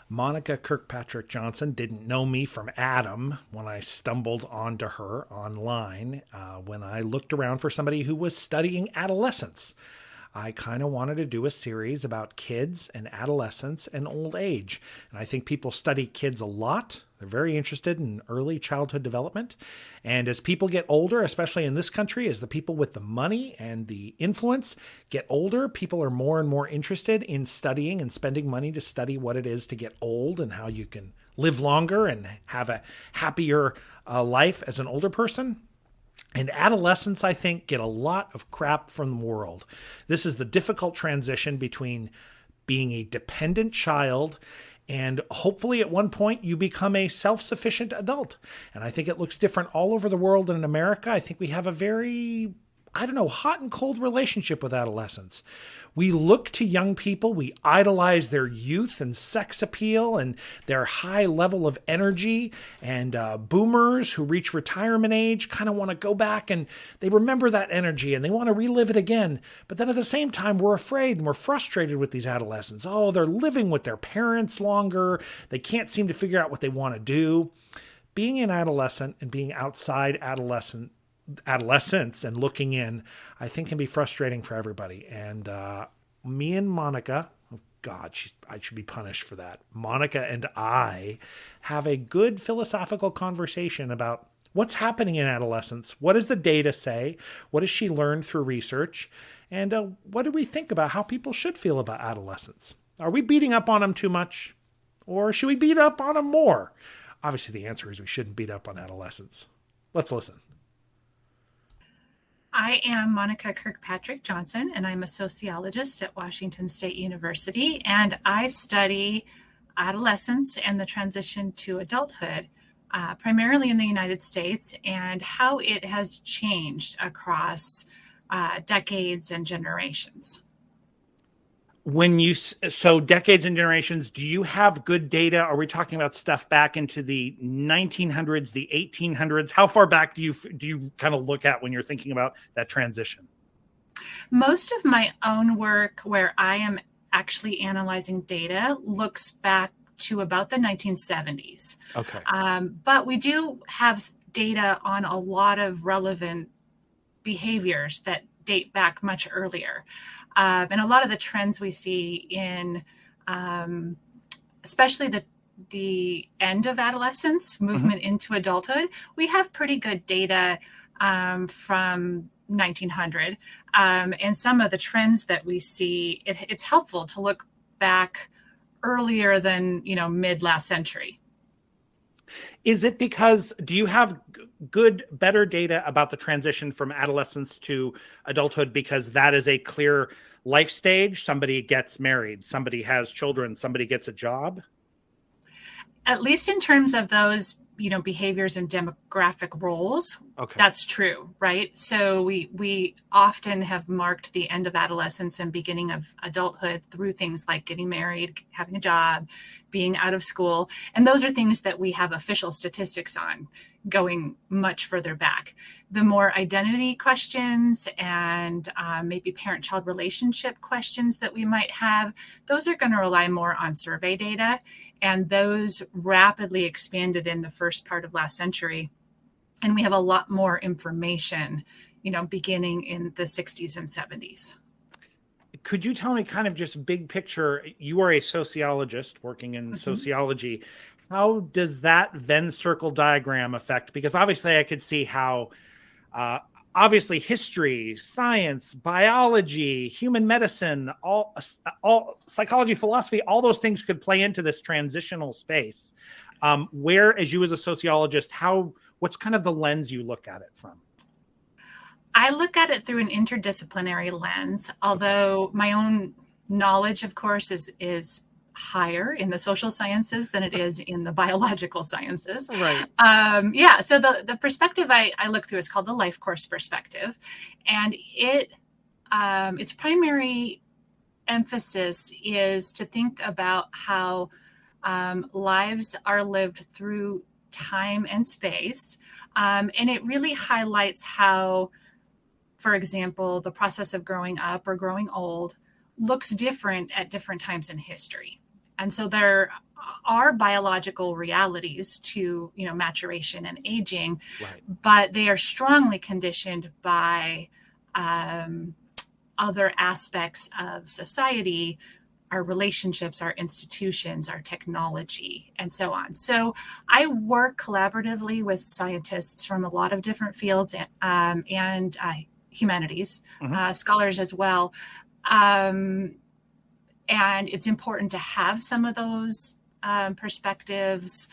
Monica Kirkpatrick Johnson didn't know me from Adam when I stumbled onto her online when I looked around for somebody who was studying adolescence. I kind of wanted to do a series about kids and adolescence and old age. And I think people study kids a lot. They're very interested in early childhood development. And as people get older, especially in this country, as the people with the money and the influence get older, people are more and more interested in studying and spending money to study what it is to get old and how you can live longer and have a happier life as an older person. And adolescents, I think, get a lot of crap from the world. This is the difficult transition between being a dependent child and hopefully at one point you become a self-sufficient adult. And I think it looks different all over the world and in America. I think we have a very, hot and cold relationship with adolescents. We look to young people, we idolize their youth and sex appeal and their high level of energy. And boomers who reach retirement age kind of want to go back and they remember that energy and they want to relive it again. But then at the same time, we're afraid and we're frustrated with these adolescents. Oh, they're living with their parents longer. They can't seem to figure out what they want to do. Being an adolescent and being outside adolescence and looking in, I think can be frustrating for everybody. And me and Monica, oh God, I should be punished for that. Monica and I have a good philosophical conversation about what's happening in adolescence. What does the data say? What has she learned through research? And what do we think about how people should feel about adolescence? Are we beating up on them too much? Or should we beat up on them more? Obviously, the answer is we shouldn't beat up on adolescents. Let's listen. I am Monica Kirkpatrick Johnson, and I'm a sociologist at Washington State University, and I study adolescence and the transition to adulthood, primarily in the United States, and how it has changed across decades and generations. So decades and generations, do you have good data? Are we talking about stuff back into the 1900s, the 1800s? How far back do you kind of look at when you're thinking about that transition? Most of my own work where I am actually analyzing data looks back to about the 1970s. Okay. But we do have data on a lot of relevant behaviors that date back much earlier. And a lot of the trends we see in, especially the end of adolescence, movement into adulthood, we have pretty good data from 1900. And some of the trends that we see, it's helpful to look back earlier than, mid last century. Is it because, do you have better data about the transition from adolescence to adulthood because that is a clear life stage? Somebody gets married, somebody has children, somebody gets a job? At least in terms of those, behaviors and demographic roles, okay. That's true, right? So we often have marked the end of adolescence and beginning of adulthood through things like getting married, having a job, being out of school. And those are things that we have official statistics on going much further back. The more identity questions and maybe parent-child relationship questions that we might have, those are going to rely more on survey data. And those rapidly expanded in the first part of last century. And we have a lot more information, beginning in the 60s and 70s. Could you tell me kind of just big picture, you are a sociologist working in sociology. How does that Venn circle diagram affect? Because obviously I could see how obviously history, science, biology, human medicine, all psychology, philosophy, all those things could play into this transitional space. Where, as you as a sociologist, what's kind of the lens you look at it from? I look at it through an interdisciplinary lens, although my own knowledge, of course, is higher in the social sciences than it is in the biological sciences. Right. So the perspective I look through is called the life course perspective. And its primary emphasis is to think about how lives are lived through time and space. And it really highlights how, for example, the process of growing up or growing old looks different at different times in history. And so there are biological realities to, maturation and aging, Right. but they are strongly conditioned by other aspects of society, our relationships, our institutions, our technology, and so on. So I work collaboratively with scientists from a lot of different fields and humanities, scholars as well. And it's important to have some of those perspectives,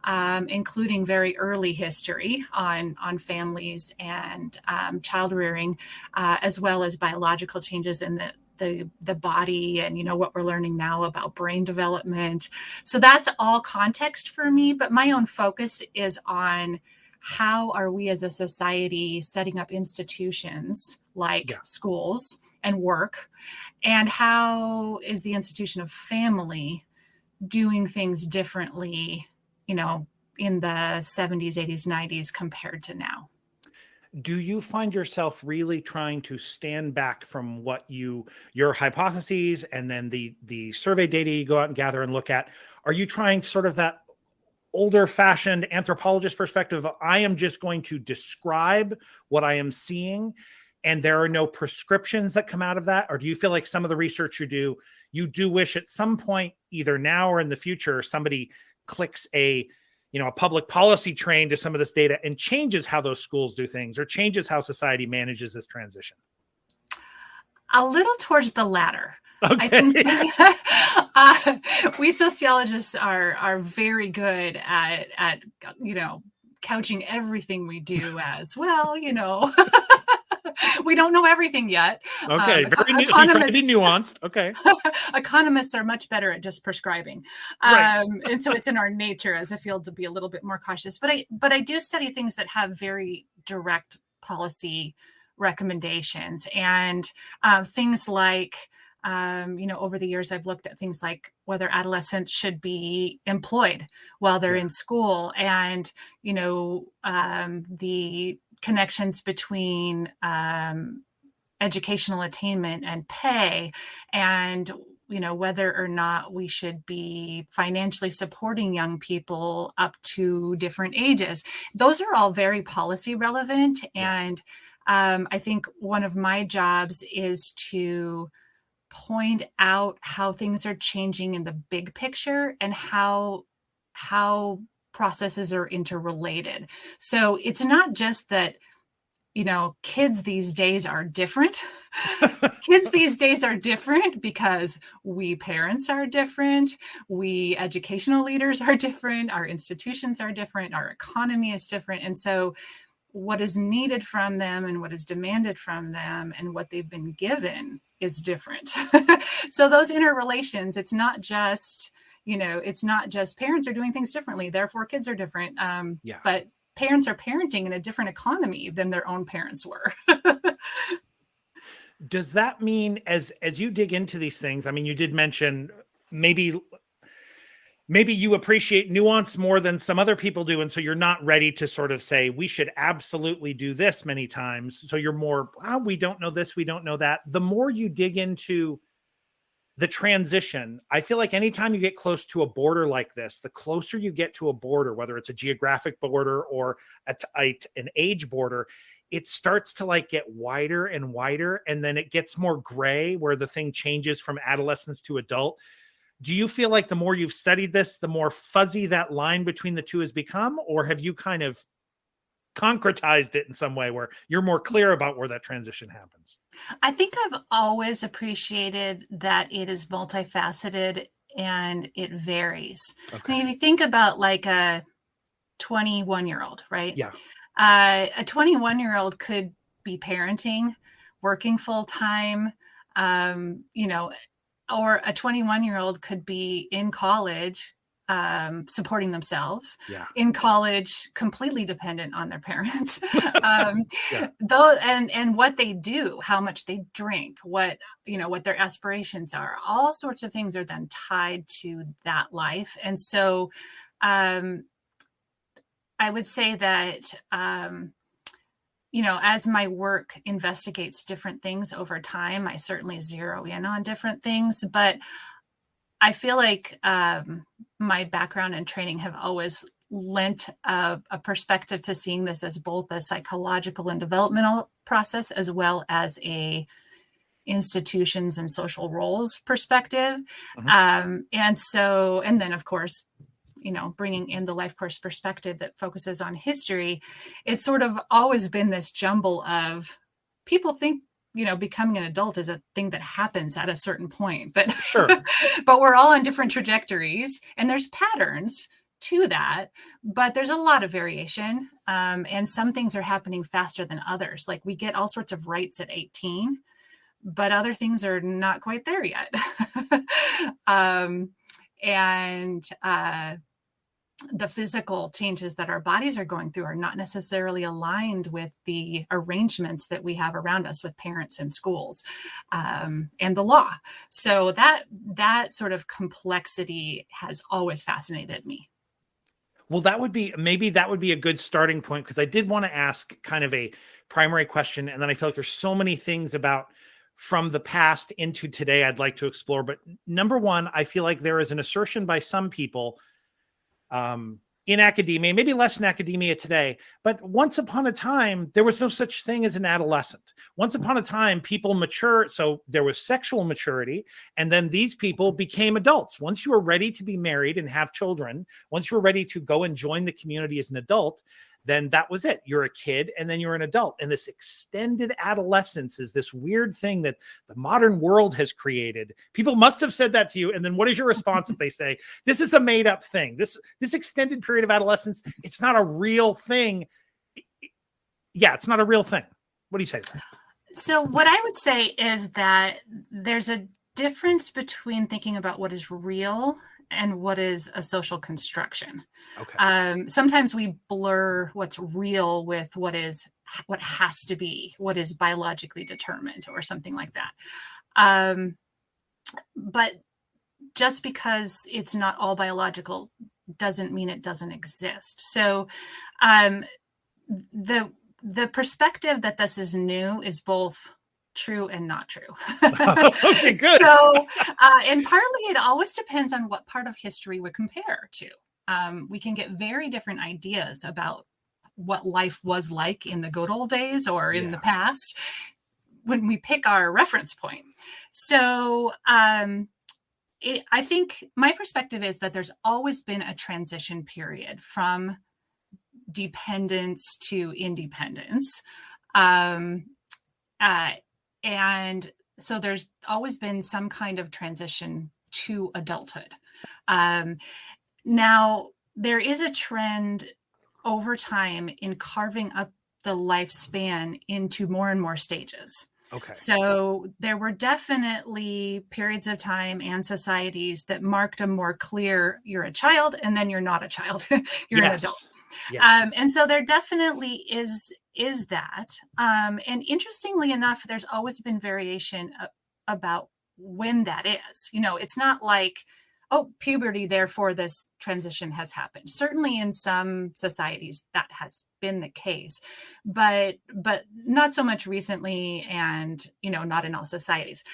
including very early history on families and child rearing, as well as biological changes in the body and, what we're learning now about brain development. So that's all context for me, but my own focus is on how are we as a society setting up institutions like schools and work, and how is the institution of family doing things differently, in the 70s, 80s, 90s compared to now. Do you find yourself really trying to stand back from what your hypotheses and then the survey data you go out and gather and look at? Are you trying sort of that older fashioned anthropologist perspective of, I am just going to describe what I am seeing and there are no prescriptions that come out of that? Or do you feel like some of the research you do wish at some point, either now or in the future, somebody clicks a public policy train to some of this data and changes how those schools do things or changes how society manages this transition? A little towards the latter. Okay. I think we sociologists are very good at couching everything we do as well. We don't know everything yet. Okay, trying to be nuanced. Okay. Economists are much better at just prescribing, right. And so it's in our nature as a field to be a little bit more cautious. But I do study things that have very direct policy recommendations, and things like, over the years, I've looked at things like whether adolescents should be employed while they're in school, and the connections between educational attainment and pay, and whether or not we should be financially supporting young people up to different ages. Those are all very policy relevant, and I think one of my jobs is to point out how things are changing in the big picture and how processes are interrelated. So it's not just that, kids these days are different. Kids these days are different because we parents are different. We educational leaders are different. Our institutions are different. Our economy is different. And so what is needed from them and what is demanded from them and what they've been given is different. So those interrelations, it's not just parents are doing things differently, therefore kids are different. But parents are parenting in a different economy than their own parents were. Does that mean as you dig into these things, I mean, you did mention maybe you appreciate nuance more than some other people do. And so you're not ready to sort of say, we should absolutely do this many times. So you're more, we don't know this, we don't know that. The more you dig into the transition, I feel like anytime you get close to a border like this, the closer you get to a border, whether it's a geographic border or an age border, it starts to get wider and wider. And then it gets more gray where the thing changes from adolescence to adult. Do you feel like the more you've studied this, the more fuzzy that line between the two has become? Or have you kind of concretized it in some way where you're more clear about where that transition happens? I think I've always appreciated that it is multifaceted and it varies. Okay. I mean, if you think about like a 21-year-old, right? Yeah. A 21-year-old could be parenting, working full time, or a 21-year-old could be in college, supporting themselves, in college, completely dependent on their parents, and what they do, how much they drink, what their aspirations are, all sorts of things are then tied to that life. And so I would say that, as my work investigates different things over time, I certainly zero in on different things, but I feel like my background and training have always lent a perspective to seeing this as both a psychological and developmental process, as well as a institutions and social roles perspective. And then, of course, bringing in the life course perspective that focuses on history, it's sort of always been this jumble of people think, becoming an adult is a thing that happens at a certain point, but Sure. but we're all on different trajectories, and there's patterns to that, but there's a lot of variation. And some things are happening faster than others. Like, we get all sorts of rights at 18, but other things are not quite there yet. The physical changes that our bodies are going through are not necessarily aligned with the arrangements that we have around us with parents and schools, and the law. So that sort of complexity has always fascinated me. Well, maybe that would be a good starting point, because I did want to ask kind of a primary question, and then I feel like there's so many things about from the past into today I'd like to explore. But number one, I feel like there is an assertion by some people in academia, maybe less in academia today, but once upon a time, there was no such thing as an adolescent. Once upon a time, people mature. So there was sexual maturity, and then these people became adults. Once you were ready to be married and have children, once you were ready to go and join the community as an adult, then that was it. You're a kid, and then you're an adult. And this extended adolescence is this weird thing that the modern world has created. People must have said that to you. And then what is your response if they say, this is a made up thing? This extended period of adolescence, it's not a real thing. Yeah, it's not a real thing. What do you say to that? So what I would say is that there's a difference between thinking about what is real and what is a social construction. Okay. Sometimes we blur what's real with what has to be, what is biologically determined, or something like that. But just because it's not all biological doesn't mean it doesn't exist. So the perspective that this is new is both true and not true. Okay, good. So, and partly it always depends on what part of history we compare to. We can get very different ideas about what life was like in the good old days or in the past when we pick our reference point. So I think my perspective is that there's always been a transition period from dependence to independence. And so there's always been some kind of transition to adulthood. Now, there is a trend over time in carving up the lifespan into more and more stages. Okay. So there were definitely periods of time and societies that marked a more clear, you're a child, and then you're not a child, you're an adult. Yes. And so there definitely is that. And interestingly enough, there's always been variation about when that is. It's not like, oh, puberty, therefore this transition has happened. Certainly in some societies that has been the case, but not so much recently, and not in all societies.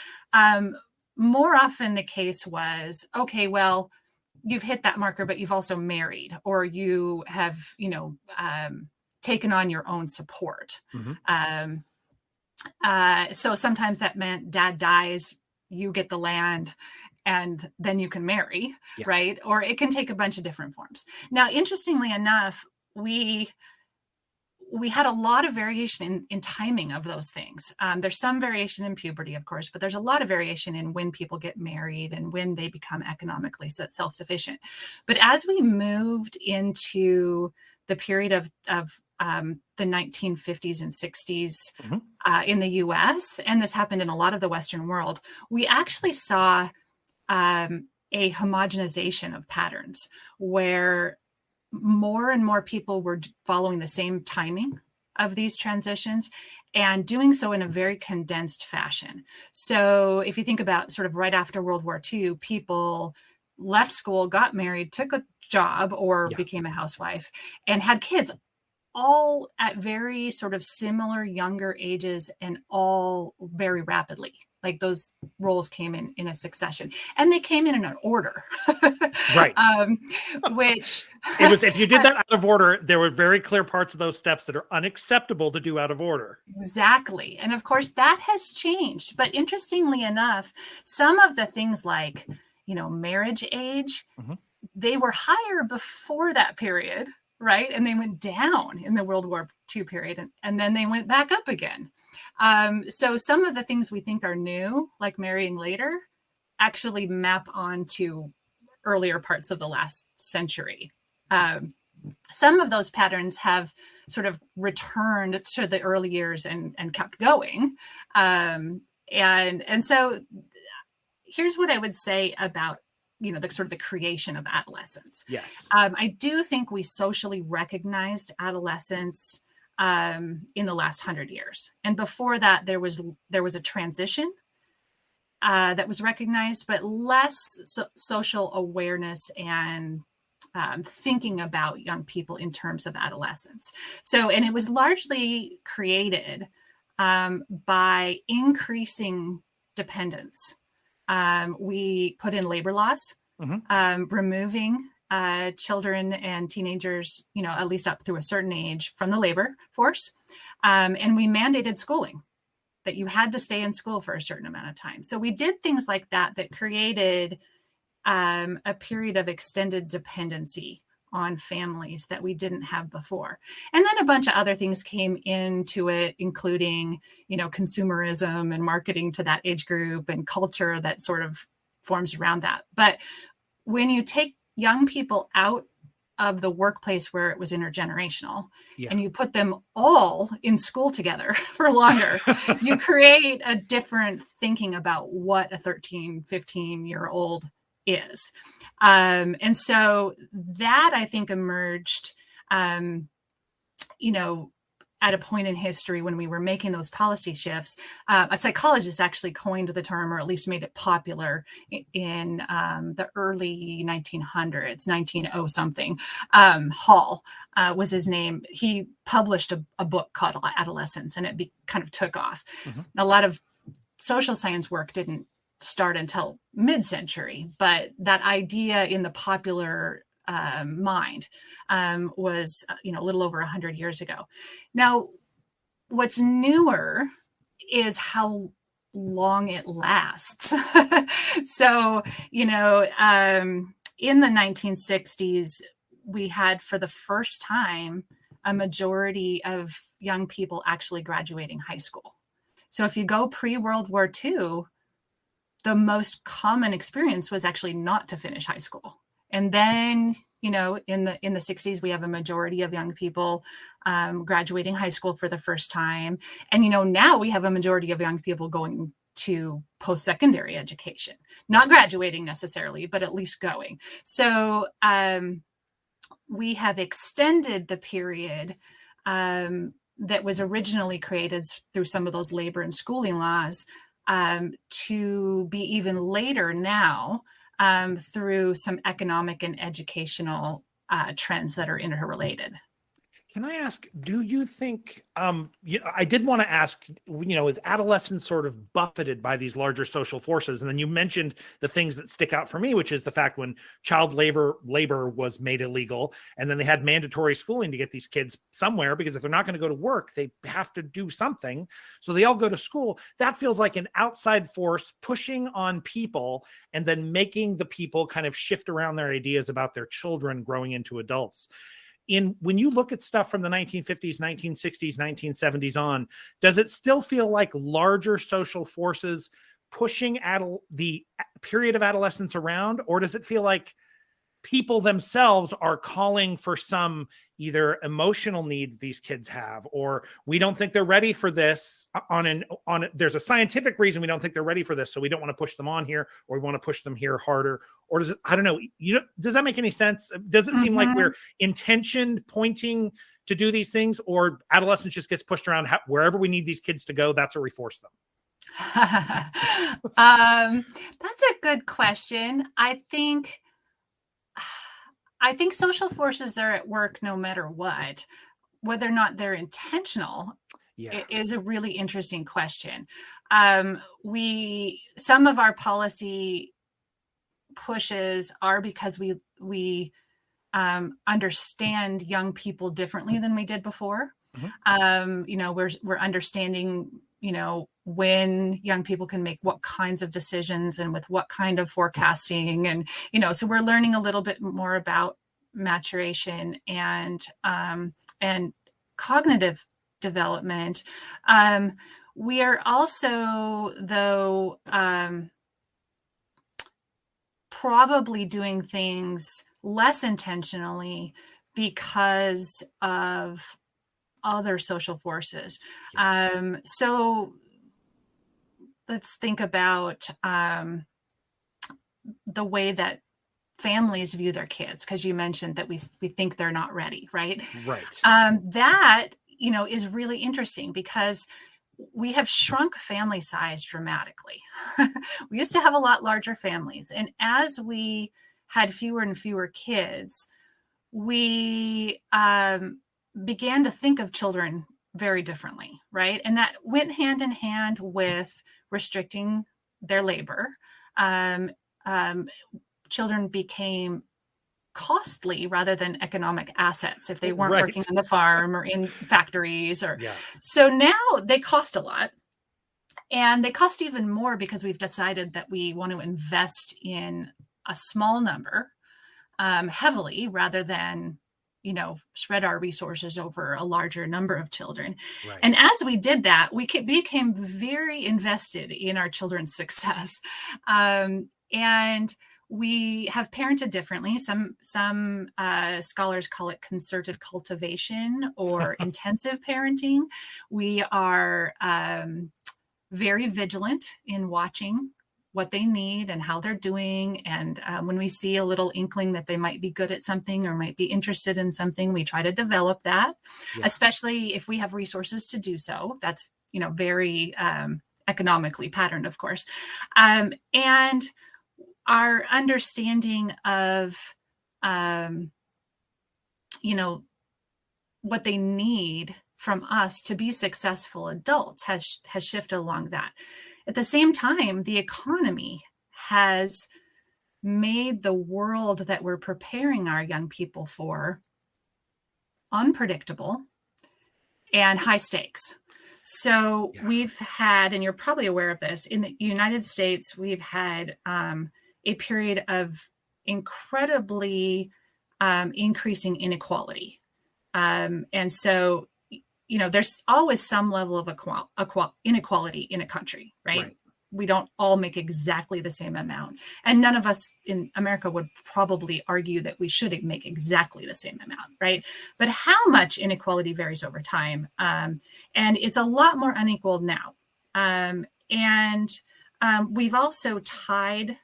More often the case was, okay, well, you've hit that marker, but you've also married, or you have, taken on your own support. Mm-hmm. So sometimes that meant dad dies, you get the land, and then you can marry, right? Or it can take a bunch of different forms. Now, interestingly enough, we had a lot of variation in timing of those things. There's some variation in puberty, of course, but there's a lot of variation in when people get married and when they become economically self-sufficient. But as we moved into the period of the 1950s and 60s in the US, and this happened in a lot of the Western world, we actually saw a homogenization of patterns where more and more people were following the same timing of these transitions and doing so in a very condensed fashion. So if you think about sort of right after World War II, people left school, got married, took a job, or became a housewife, and had kids, all at very sort of similar younger ages and all very rapidly. Like those roles came in a succession, and they came in an order. Right. Which it was, if you did that out of order, there were very clear parts of those steps that are unacceptable to do out of order. Exactly. And of course that has changed. But interestingly enough, some of the things like, marriage age, they were higher before that period, right? And they went down in the World War II period, and then they went back up again. So some of the things we think are new, like marrying later, actually map onto earlier parts of the last century. Some of those patterns have sort of returned to the early years and kept going. And so here's what I would say about the sort of the creation of adolescence. Yes. I do think we socially recognized adolescence in the last 100 years. And before that, there was a transition that was recognized, but less social awareness and thinking about young people in terms of adolescence. And it was largely created by increasing dependence. We put in labor laws, removing children and teenagers, at least up through a certain age from the labor force. And we mandated schooling, that you had to stay in school for a certain amount of time. So we did things like that created a period of extended dependency on families that we didn't have before. And then a bunch of other things came into it, including, consumerism and marketing to that age group and culture that sort of forms around that. But when you take young people out of the workplace where it was intergenerational, and you put them all in school together for longer, you create a different thinking about what a 13, 15-year-old is. And so that, I think, emerged, at a point in history when we were making those policy shifts. A psychologist actually coined the term, or at least made it popular, in the early 1900s, 1900 something. Hall was his name. He published a book called Adolescence, and it kind of took off. A lot of social science work didn't start until mid-century, but that idea in the popular mind was a little over 100 years ago. Now, what's newer is how long it lasts. So, in the 1960s, we had, for the first time, a majority of young people actually graduating high school. So if you go pre-World War II, the most common experience was actually not to finish high school. And then, in the 60s, we have a majority of young people graduating high school for the first time. And, now we have a majority of young people going to post-secondary education, not graduating necessarily, but at least going. So we have extended the period that was originally created through some of those labor and schooling laws to be even later now through some economic and educational trends that are interrelated. Can I ask, do you think, I did want to ask, is adolescence sort of buffeted by these larger social forces? And then you mentioned the things that stick out for me, which is the fact when child labor was made illegal, and then they had mandatory schooling to get these kids somewhere, because if they're not going to go to work, they have to do something. So they all go to school. That feels like an outside force pushing on people and then making the people kind of shift around their ideas about their children growing into adults. When you look at stuff from the 1950s, 1960s, 1970s on, does it still feel like larger social forces pushing the period of adolescence around, or does it feel like people themselves are calling for some either emotional need these kids have, or we don't think they're ready for this there's a scientific reason we don't think they're ready for this, so we don't want to push them on here, or we want to push them here harder? Or does it, I don't know, does that make any sense? Does it seem like we're intentioned pointing to do these things, or adolescence just gets pushed around wherever we need these kids to go, that's where we force them? That's a good question. I think social forces are at work no matter what, whether or not they're intentional. Yeah. It is a really interesting question. Some of our policy pushes are because we understand young people differently than we did before. We're understanding, when young people can make what kinds of decisions and with what kind of forecasting. And, so we're learning a little bit more about maturation and cognitive development. We are also, though, probably doing things less intentionally because of other social forces. So let's think about the way that families view their kids, because you mentioned that we think they're not ready, right? Right. That, is really interesting because we have shrunk family size dramatically. We used to have a lot larger families. And as we had fewer and fewer kids, we began to think of children very differently, right? And that went hand in hand with restricting their labor. Children became costly rather than economic assets if they weren't working on the farm or in factories. So now they cost a lot. And they cost even more because we've decided that we want to invest in a small number heavily rather than, spread our resources over a larger number of children. Right. And as we did that, we became very invested in our children's success. And we have parented differently. Some scholars call it concerted cultivation or intensive parenting. We are very vigilant in watching what they need and how they're doing. And when we see a little inkling that they might be good at something or might be interested in something, we try to develop that, especially if we have resources to do so. That's, very economically patterned, of course. And our understanding of, what they need from us to be successful adults has shifted along that. At the same time, the economy has made the world that we're preparing our young people for unpredictable and high stakes. So we've had, and you're probably aware of this, in the United States, we've had a period of incredibly increasing inequality. And so, there's always some level of inequality in a country, right? We don't all make exactly the same amount. And none of us in America would probably argue that we should make exactly the same amount, right? But how much inequality varies over time. And it's a lot more unequal now. And we've also tied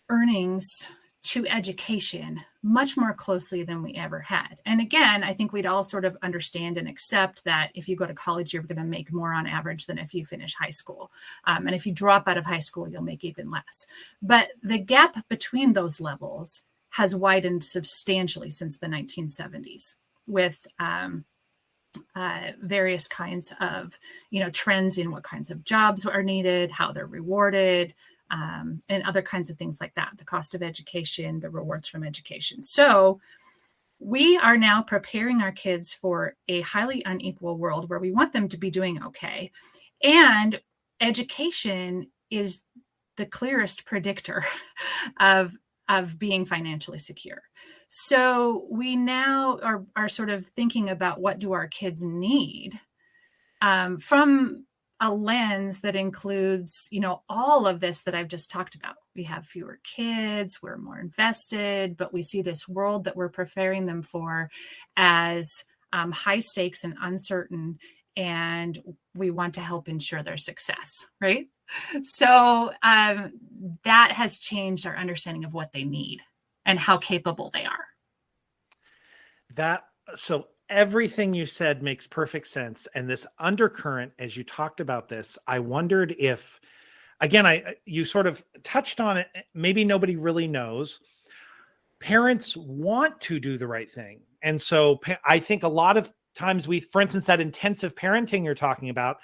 earnings to education much more closely than we ever had. And again, I think we'd all sort of understand and accept that if you go to college, you're going to make more on average than if you finish high school. And if you drop out of high school, you'll make even less. But the gap between those levels has widened substantially since the 1970s with various kinds of, trends in what kinds of jobs are needed, how they're rewarded, and other kinds of things like that, the cost of education, the rewards from education. So we are now preparing our kids for a highly unequal world where we want them to be doing okay. And education is the clearest predictor of being financially secure. So we now are sort of thinking about what do our kids need from a lens that includes, all of this that I've just talked about. We have fewer kids, we're more invested, but we see this world that we're preparing them for as high stakes and uncertain, and we want to help ensure their success, right? So that has changed our understanding of what they need and how capable they are. So everything you said makes perfect sense. And this undercurrent, as you talked about this, I wondered if, again, you sort of touched on it. Maybe nobody really knows. Parents want to do the right thing. And so I think a lot of times for instance, that intensive parenting you're talking about,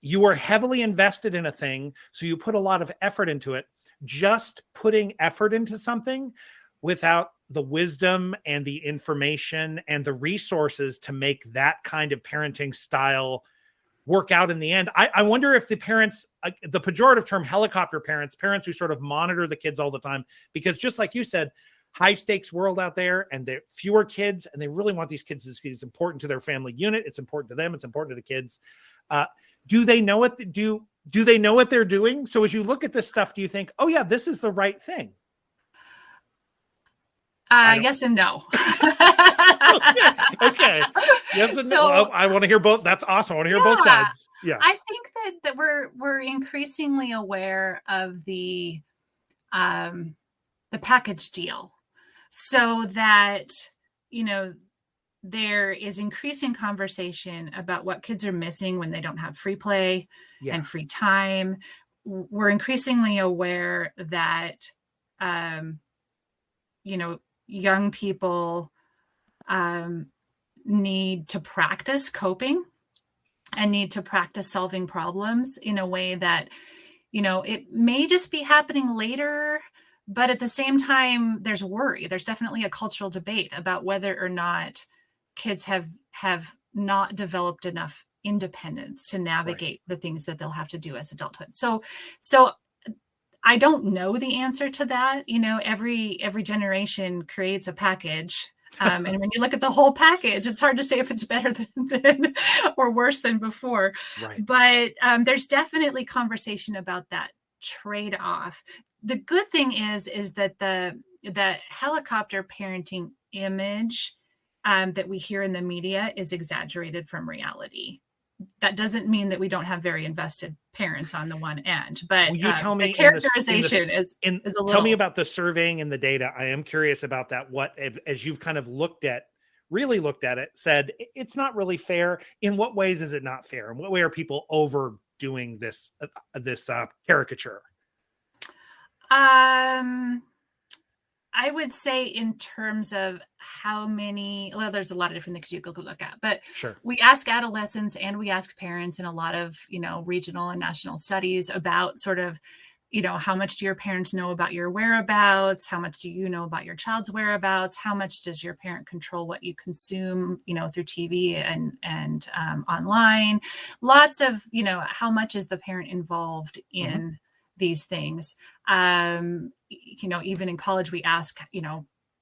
you are heavily invested in a thing, so you put a lot of effort into it. Just putting effort into something without the wisdom and the information and the resources to make that kind of parenting style work out in the end. I wonder if the parents, the pejorative term helicopter parents who sort of monitor the kids all the time, because just like you said, high stakes world out there, and there are fewer kids, and they really want these kids to see it's important to their family unit. It's important to them. It's important to the kids. Do they know what do they know what they're doing? So as you look at this stuff, do you think, oh yeah, this is the right thing? Yes and no. Okay. Yes and no. I want to hear both. That's awesome. I want to hear both sides. Yeah. I think that we're increasingly aware of the package deal, so that, there is increasing conversation about what kids are missing when they don't have free play and free time. We're increasingly aware that, young people need to practice coping and need to practice solving problems in a way that, it may just be happening later, but at the same time, there's worry. There's definitely a cultural debate about whether or not kids have not developed enough independence to navigate the things that they'll have to do as adulthood. So I don't know the answer to that. Every generation creates a package. And when you look at the whole package, it's hard to say if it's better than or worse than before. Right. But there's definitely conversation about that trade-off. The good thing is that the helicopter parenting image that we hear in the media is exaggerated from reality. That doesn't mean that we don't have very invested parents on the one end, but you tell me the characterization is a little. Tell me about the surveying and the data. I am curious about that. What, as you've kind of really looked at it, said it's not really fair. In what ways is it not fair? In what way are people overdoing this caricature? I would say in terms of how many, there's a lot of different things you could look at, but sure. We ask adolescents and we ask parents in a lot of, regional and national studies about sort of, how much do your parents know about your whereabouts? How much do you know about your child's whereabouts? How much does your parent control what you consume, through TV and online? Lots of, how much is the parent involved in these things? Even in college, we ask,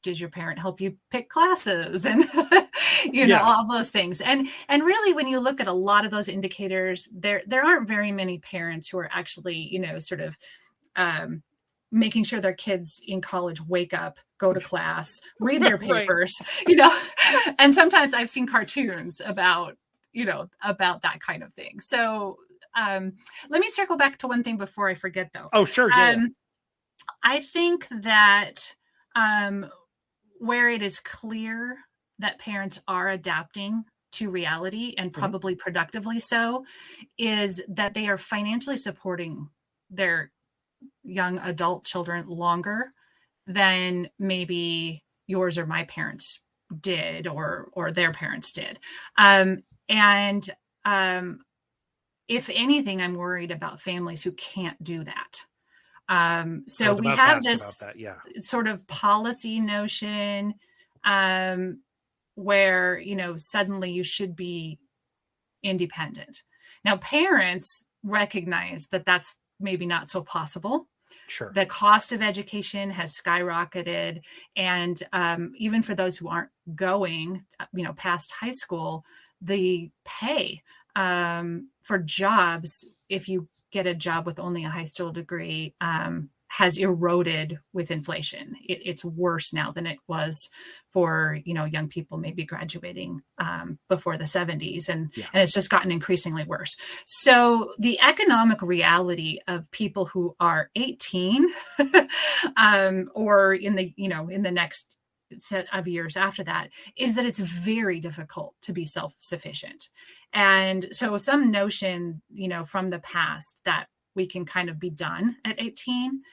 does your parent help you pick classes and, all those things. And really, when you look at a lot of those indicators, there aren't very many parents who are actually, sort of making sure their kids in college wake up, go to class, read their papers, and sometimes I've seen cartoons about that kind of thing. So let me circle back to one thing before I forget, though. Oh, sure. Yeah. I think that where it is clear that parents are adapting to reality, and probably productively so, is that they are financially supporting their young adult children longer than maybe yours or my parents did, or their parents did. If anything, I'm worried about families who can't do that. So we have this sort of policy notion where, suddenly you should be independent. Now, parents recognize that that's maybe not so possible. Sure. The cost of education has skyrocketed. And even for those who aren't going, past high school, the pay for jobs, if you get a job with only a high school degree, has eroded with inflation. It's worse now than it was for, young people maybe graduating before the 70s. And it's just gotten increasingly worse. So the economic reality of people who are 18 or in the next set of years after that is that it's very difficult to be self-sufficient. And so some notion, from the past that we can kind of be done at 18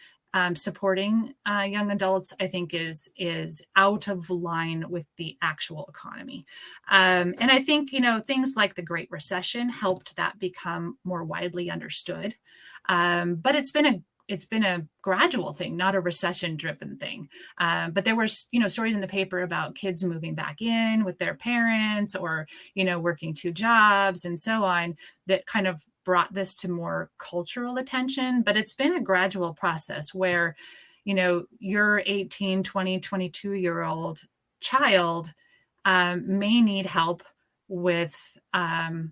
supporting young adults, I think, is out of line with the actual economy. And I think, things like the Great Recession helped that become more widely understood. But it's been a gradual thing, not a recession-driven thing. But there were, stories in the paper about kids moving back in with their parents, or, working 2 jobs and so on, that kind of brought this to more cultural attention. But it's been a gradual process where, your 18, 20, 22-year-old child may need help with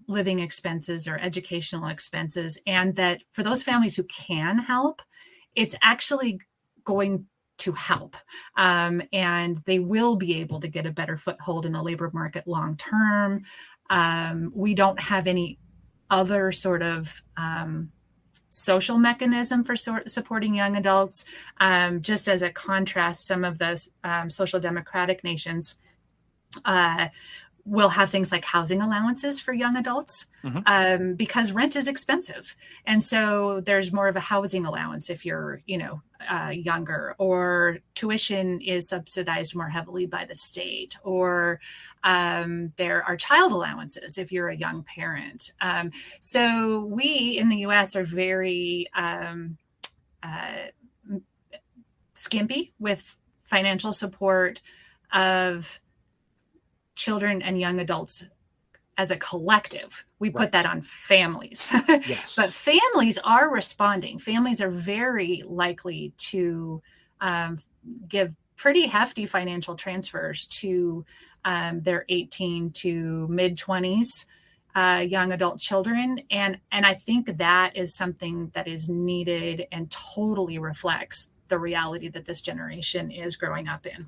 living expenses or educational expenses. And that for those families who can help, it's actually going to help. And they will be able to get a better foothold in the labor market long term. We don't have any other sort of social mechanism for supporting young adults. Just as a contrast, some of the social democratic nations will have things like housing allowances for young adults, because rent is expensive. And so there's more of a housing allowance if you're, younger, or tuition is subsidized more heavily by the state, or there are child allowances if you're a young parent. So we in the US are very skimpy with financial support of children and young adults as a collective. We put that on families. Yes. But families are responding. Families are very likely to give pretty hefty financial transfers to their 18 to mid-20s young adult children. And I think that is something that is needed and totally reflects the reality that this generation is growing up in.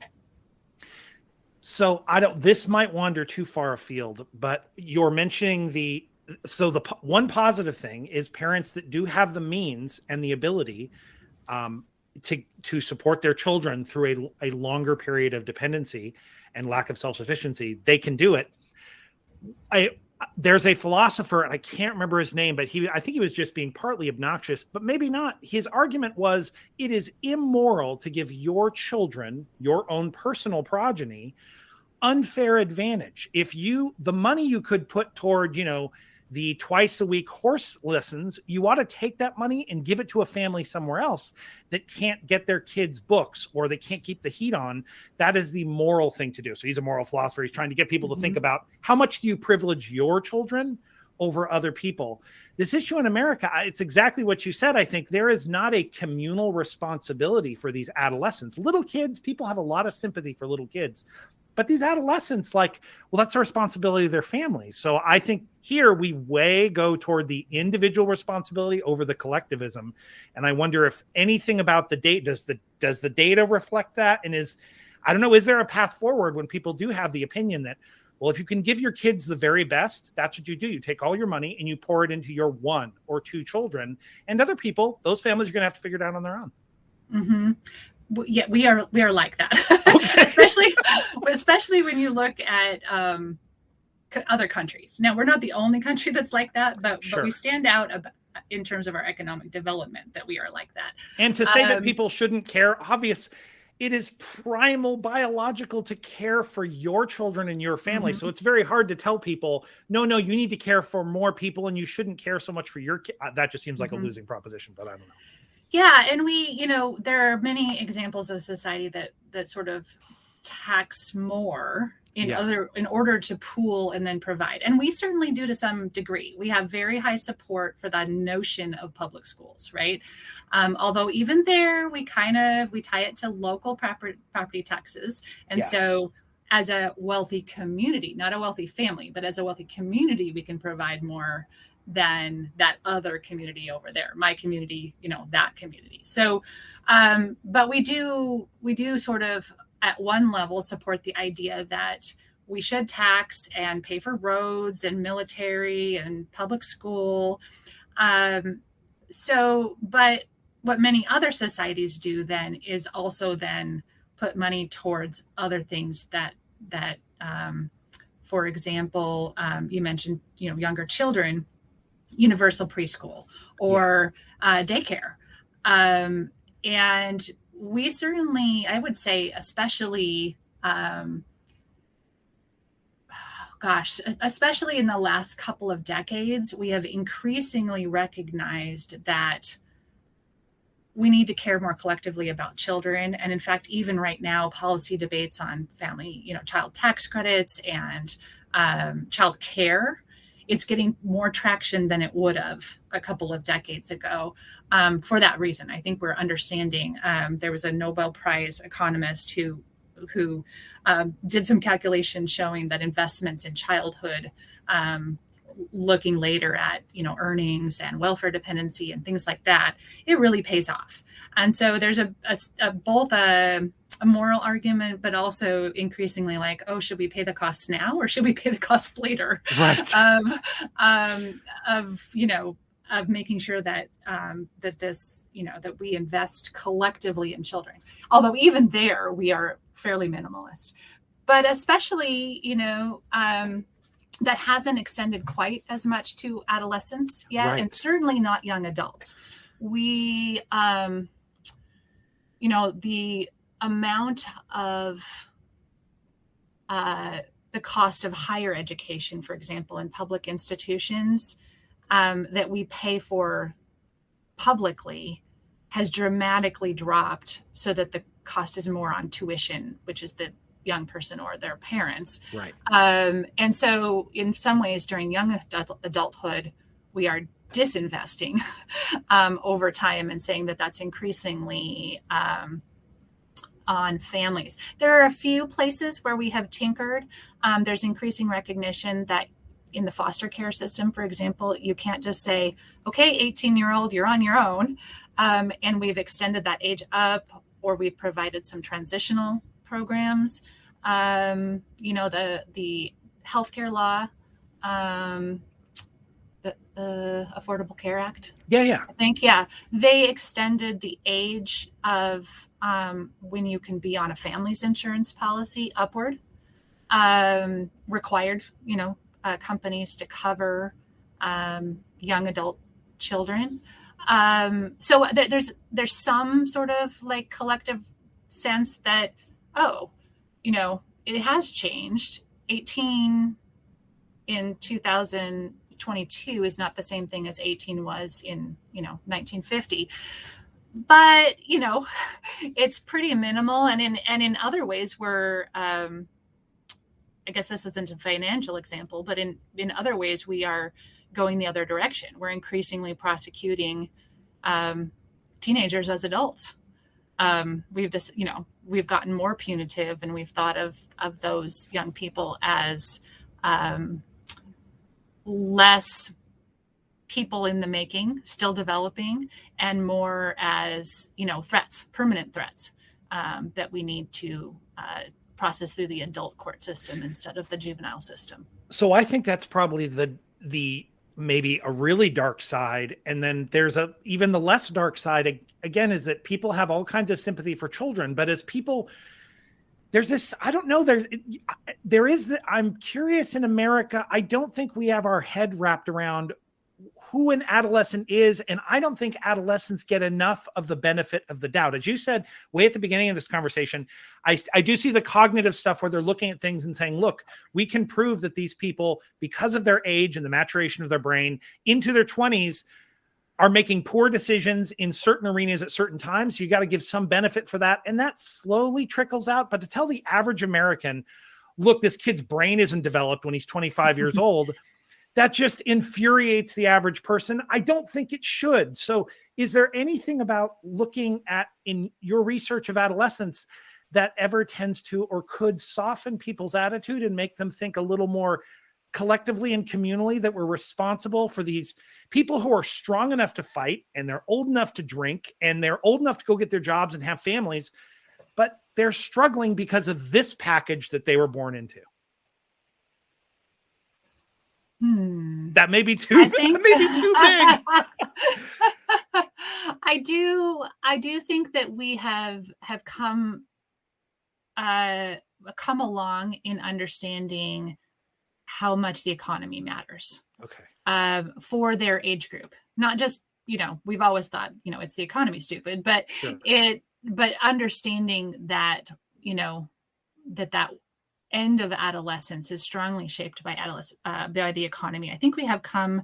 So this might wander too far afield, but you're mentioning the one positive thing is parents that do have the means and the ability to support their children through a longer period of dependency and lack of self-sufficiency. They can do it. There's a philosopher, and I can't remember his name, but I think he was just being partly obnoxious, but maybe not. His argument was, it is immoral to give your children, your own personal progeny, unfair advantage. If the money you could put toward, the twice a week horse lessons, you ought to take that money and give it to a family somewhere else that can't get their kids books, or they can't keep the heat on. That is the moral thing to do. So he's a moral philosopher. He's trying to get people to think about, how much do you privilege your children over other people? This issue in America, it's exactly what you said. I think there is not a communal responsibility for these adolescents. Little kids, people have a lot of sympathy for little kids. But these adolescents, that's the responsibility of their families. So I think here we go toward the individual responsibility over the collectivism. And I wonder if anything about the data, does the data reflect that? And is there a path forward when people do have the opinion that, well, if you can give your kids the very best, that's what you do. You take all your money and you pour it into your 1 or 2 children, and other people, those families are going to have to figure it out on their own. Mm-hmm. Yeah, we are like that, especially when you look at other countries. Now, we're not the only country that's like that, but we stand out in terms of our economic development that we are like that. And to say that people shouldn't care, it is primal biological to care for your children and your family. So it's very hard to tell people, no, you need to care for more people and you shouldn't care so much for your kid. That just seems like a losing proposition, but I don't know. Yeah. And there are many examples of society that sort of tax more in order to pool and then provide. And we certainly do to some degree. We have very high support for the notion of public schools, right? Although even there, we tie it to local property taxes. And so as a wealthy community, not a wealthy family, but as a wealthy community, we can provide more than that other community over there, my community, that community. So, but we do sort of at one level support the idea that we should tax and pay for roads and military and public school. But what many other societies do then is also then put money towards other things that for example, you mentioned, younger children, universal preschool or daycare. And we certainly, I would say, especially, especially in the last couple of decades, we have increasingly recognized that we need to care more collectively about children. And in fact, even right now, policy debates on family, child tax credits and child care, it's getting more traction than it would have a couple of decades ago. For that reason, I think we're understanding. There was a Nobel Prize economist who did some calculations showing that investments in childhood, looking later at earnings and welfare dependency and things like that, it really pays off. And so there's both a moral argument, but also increasingly like, oh, should we pay the costs now or should we pay the costs later? Right. Of making sure that that we invest collectively in children. Although even there we are fairly minimalist, but especially that hasn't extended quite as much to adolescents yet, Right. and certainly not young adults. We, the amount of the cost of higher education, for example, in public institutions that we pay for publicly has dramatically dropped, so that the cost is more on tuition, which is the young person or their parents. Right. And so in some ways during young adulthood, we are disinvesting over time and saying that that's increasingly on families. There are a few places where we have tinkered. There's increasing recognition that in the foster care system, for example, you can't just say, okay, 18-year-old, you're on your own. And we've extended that age up, or we've provided some transitional programs. The healthcare law, the Affordable Care Act. Yeah. I think, they extended the age of when you can be on a family's insurance policy upward, required, companies to cover young adult children. So there's some sort of like collective sense that, it has changed. 18 in 2022 is not the same thing as 18 was in, 1950. But, it's pretty minimal. And in other ways, we're, I guess this isn't a financial example, but in other ways, we are going the other direction. We're increasingly prosecuting teenagers as adults. We've gotten more punitive, and we've thought of those young people as less people in the making, still developing, and more as threats, permanent threats that we need to process through the adult court system instead of the juvenile system. So I think that's probably the maybe a really dark side. And then there's even the less dark side again, is that people have all kinds of sympathy for children, but as people, there's this, I don't know, I'm curious in America, I don't think we have our head wrapped around who an adolescent is. And I don't think adolescents get enough of the benefit of the doubt. As you said, way at the beginning of this conversation, I do see the cognitive stuff where they're looking at things and saying, look, we can prove that these people, because of their age and the maturation of their brain into their 20s, are making poor decisions in certain arenas at certain times. So you got to give some benefit for that. And that slowly trickles out. But to tell the average American, look, this kid's brain isn't developed when he's 25 years old, that just infuriates the average person. I don't think it should. So is there anything about looking at in your research of adolescence that ever tends to or could soften people's attitude and make them think a little more collectively and communally that we're responsible for these people who are strong enough to fight, and they're old enough to drink, and they're old enough to go get their jobs and have families, but they're struggling because of this package that they were born into? That may be too, that may be too big. I do think that we have come along in understanding how much the economy matters. Okay. For their age group, not just we've always thought, it's the economy, stupid, but Sure. but understanding that, that end of adolescence is strongly shaped by by the economy. I think we have come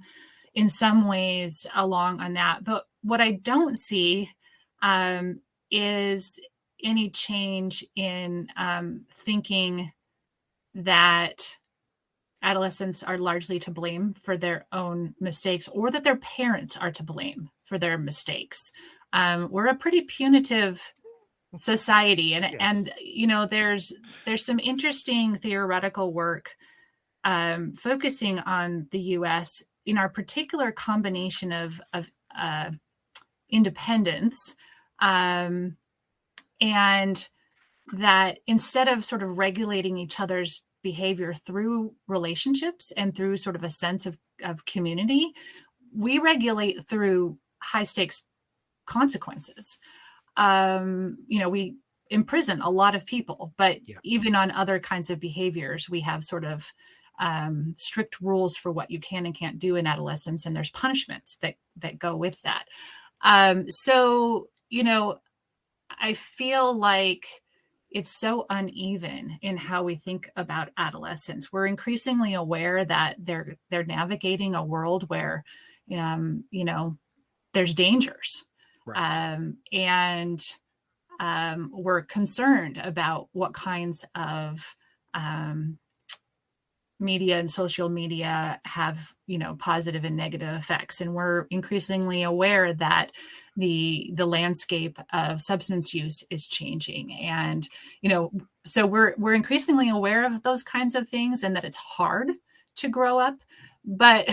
in some ways along on that. But what I don't see is any change in thinking that adolescents are largely to blame for their own mistakes, or that their parents are to blame for their mistakes. We're a pretty punitive society, and Yes. and there's some interesting theoretical work focusing on the U.S. in our particular combination of independence, and that instead of sort of regulating each other's behavior through relationships and through sort of a sense of community, we regulate through high stakes consequences. We imprison a lot of people, but even on other kinds of behaviors, we have sort of strict rules for what you can and can't do in adolescence, and there's punishments that go with that. So I feel like it's so uneven in how we think about adolescence. We're increasingly aware that they're navigating a world where, there's dangers. Right. And we're concerned about what kinds of media and social media have, positive and negative effects. And we're increasingly aware that the landscape of substance use is changing. And, so we're increasingly aware of those kinds of things, and that it's hard to grow up. But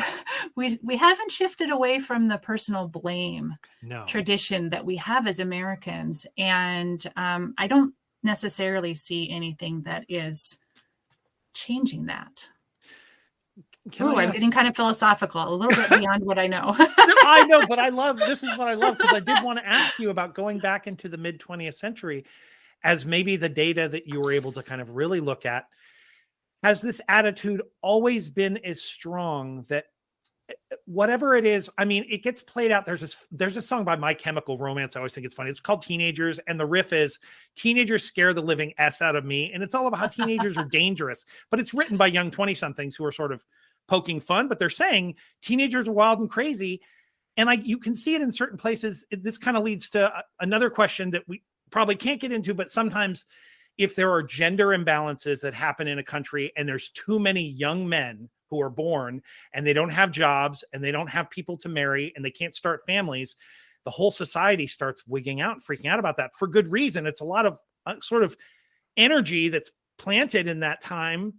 we haven't shifted away from the personal blame tradition that we have as Americans. And I don't necessarily see anything that is changing that. I'm getting kind of philosophical, a little bit beyond what I know. I know, but this is what I love, because I did want to ask you about going back into the mid 20th century as maybe the data that you were able to kind of really look at. Has this attitude always been as strong that whatever it is, I mean, it gets played out? There's a song by My Chemical Romance. I always think it's funny. It's called Teenagers. And the riff is, teenagers scare the living S out of me. And it's all about how teenagers are dangerous, but it's written by young 20 somethings who are sort of poking fun, but they're saying teenagers are wild and crazy. And you can see it in certain places. This kind of leads to another question that we probably can't get into, but sometimes if there are gender imbalances that happen in a country and there's too many young men who are born and they don't have jobs and they don't have people to marry and they can't start families, the whole society starts wigging out and freaking out about that for good reason. It's a lot of sort of energy that's planted in that time.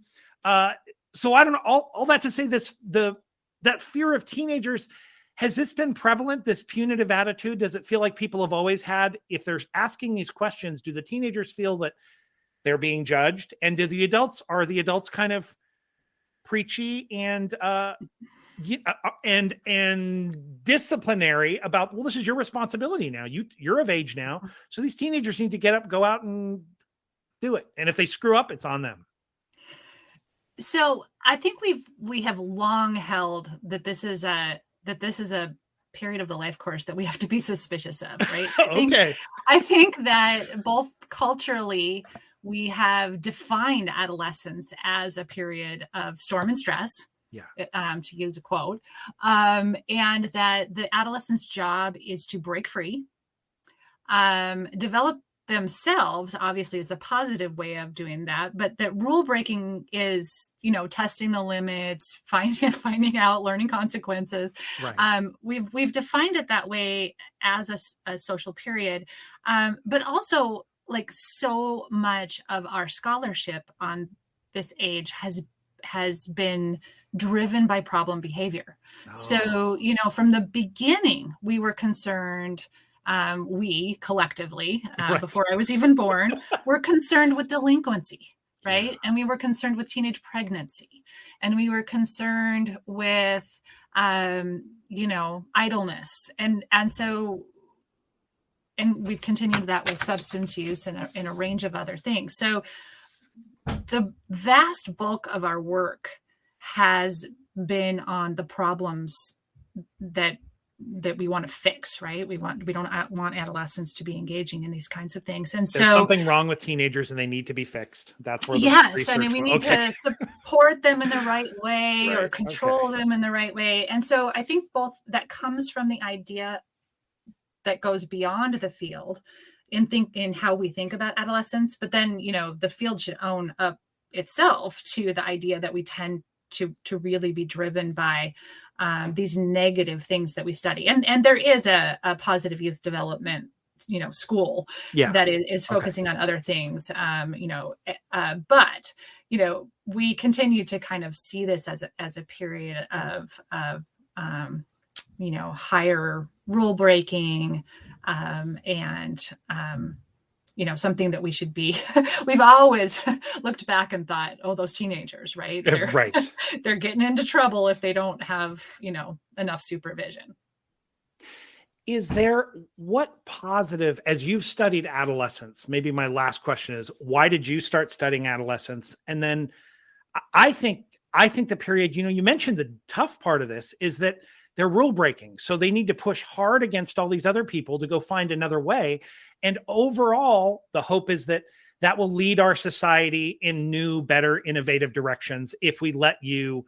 So I don't know, all that to say this, that fear of teenagers, has this been prevalent, this punitive attitude? Does it feel like people have always had, if they're asking these questions, do the teenagers feel that they're being judged? And are the adults kind of preachy and disciplinary about, well, this is your responsibility now. You're of age now. So these teenagers need to get up, go out and do it. And if they screw up, it's on them. So I think we have long held that this is a period of the life course that we have to be suspicious of, right? I think that both culturally, we have defined adolescence as a period of storm and stress, to use a quote, and that the adolescent's job is to break free, develop themselves, obviously, is the positive way of doing that, but that rule breaking is, testing the limits, finding out, learning consequences. Right. We've defined it that way as a social period, but also, like, so much of our scholarship on this age has been driven by problem behavior. So, from the beginning, we were concerned, we collectively, before I was even born, were concerned with delinquency, right? And we were concerned with teenage pregnancy, and we were concerned with, idleness. And we've continued that with substance use and a range of other things. So the vast bulk of our work has been on the problems that we want to fix, right? We don't want adolescents to be engaging in these kinds of things. And There's so something wrong with teenagers and they need to be fixed. That's where the yes, I research mean, we need okay. to support them in the right way or Right. control Okay. them in the right way. And so I think both that comes from the idea that goes beyond the field in how we think about adolescence. But then, the field should own up itself to the idea that we tend to really be driven by these negative things that we study. And there is a positive youth development, school that is focusing on other things, but, we continue to kind of see this as a period of higher rule breaking, and something that we should be. We've always looked back and thought, oh, those teenagers, right? Right. They're getting into trouble if they don't have, enough supervision. Is there what positive, as you've studied adolescence, maybe my last question is, why did you start studying adolescence? And then I think the period, you mentioned the tough part of this is that they're rule breaking. So they need to push hard against all these other people to go find another way. And overall, the hope is that will lead our society in new, better, innovative directions if we let you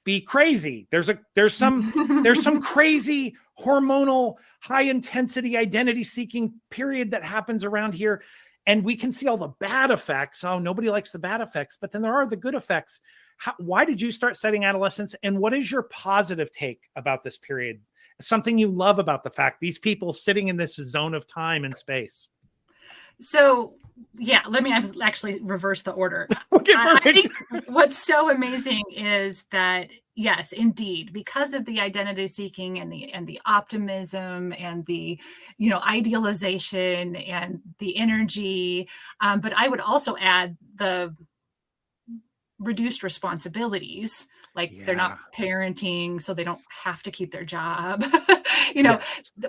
be crazy. There's some crazy hormonal, high intensity identity seeking period that happens around here. And we can see all the bad effects. Oh, nobody likes the bad effects, but then there are the good effects. Why did you start studying adolescence? And what is your positive take about this period? Something you love about the fact these people sitting in this zone of time and space. So yeah, let me actually reverse the order. Okay, I think what's so amazing is that, yes, indeed, because of the identity seeking and the optimism and the, idealization and the energy. But I would also add the reduced responsibilities, like they're not parenting, so they don't have to keep their job.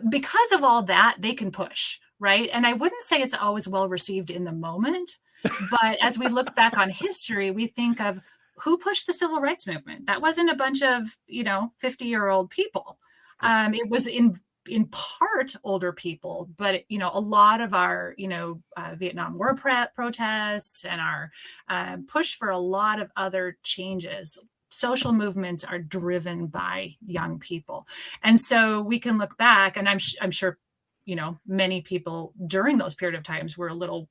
Because of all that, they can push. Right. And I wouldn't say it's always well received in the moment, but as we look back on history, we think of who pushed the civil rights movement. That wasn't a bunch of, 50-year-old people. It was in part older people, but, a lot of our, Vietnam War protests and our push for a lot of other changes. Social movements are driven by young people. And so we can look back, and I'm sure, many people during those period of times were a little,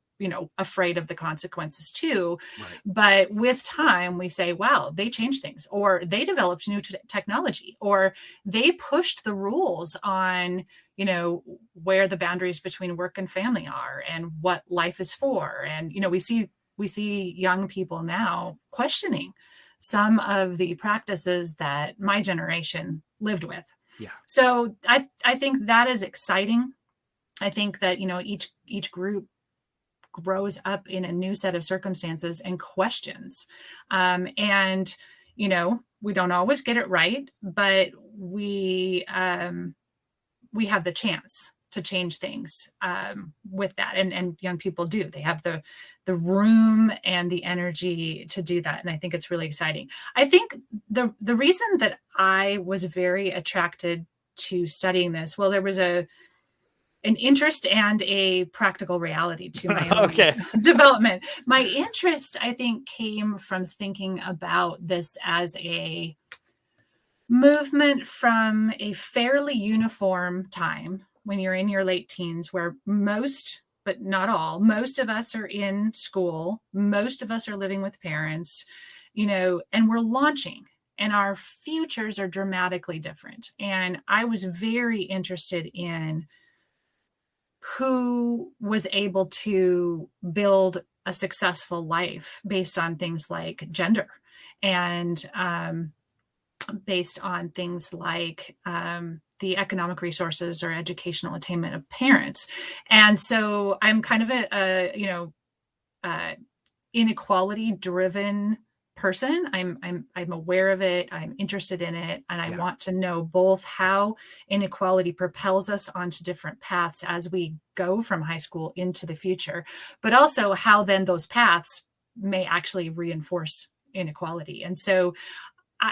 afraid of the consequences too. Right. But with time, we say, wow, they changed things, or they developed new technology, or they pushed the rules on, where the boundaries between work and family are and what life is for. And, we see young people now questioning some of the practices that my generation lived with. Yeah. So I think that is exciting. I think that, each group grows up in a new set of circumstances and questions. And, we don't always get it right, but we have the chance to change things with that. And young people do. They have the room and the energy to do that. And I think it's really exciting. I think the reason that I was very attracted to studying this, well, there was an interest and a practical reality to my own development. My interest, I think, came from thinking about this as a movement from a fairly uniform time when you're in your late teens, where most, but not all, most of us are in school, most of us are living with parents, and we're launching. And our futures are dramatically different. And I was very interested in who was able to build a successful life based on things like gender and based on things like the economic resources or educational attainment of parents. And so I'm kind of a inequality driven person. I'm aware of it. I'm interested in it. And I want to know both how inequality propels us onto different paths as we go from high school into the future, but also how then those paths may actually reinforce inequality. And so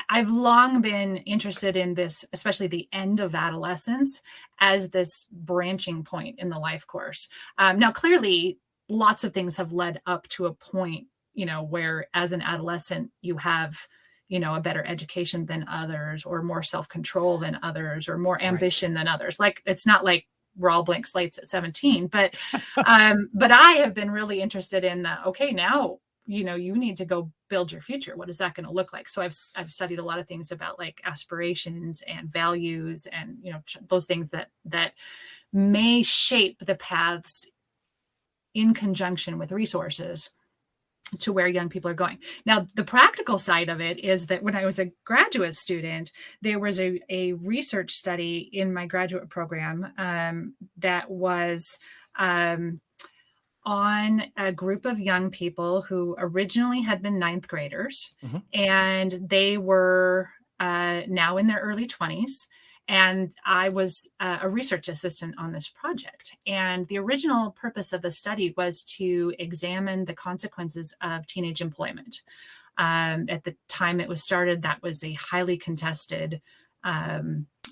I've long been interested in this, especially the end of adolescence, as this branching point in the life course. Now, clearly, lots of things have led up to a point, where as an adolescent, you have, a better education than others, or more self-control than others, or more ambition than others. Like, it's not like we're all blank slates at 17, but I have been really interested in okay, now, you need to go build your future. What is that going to look like? So I've studied a lot of things about like aspirations and values and, those things that may shape the paths in conjunction with resources to where young people are going. Now, the practical side of it is that when I was a graduate student, there was a research study in my graduate program that was on a group of young people who originally had been ninth graders, and they were now in their early 20s. And I was a research assistant on this project. And the original purpose of the study was to examine the consequences of teenage employment. At the time it was started, that was a highly contested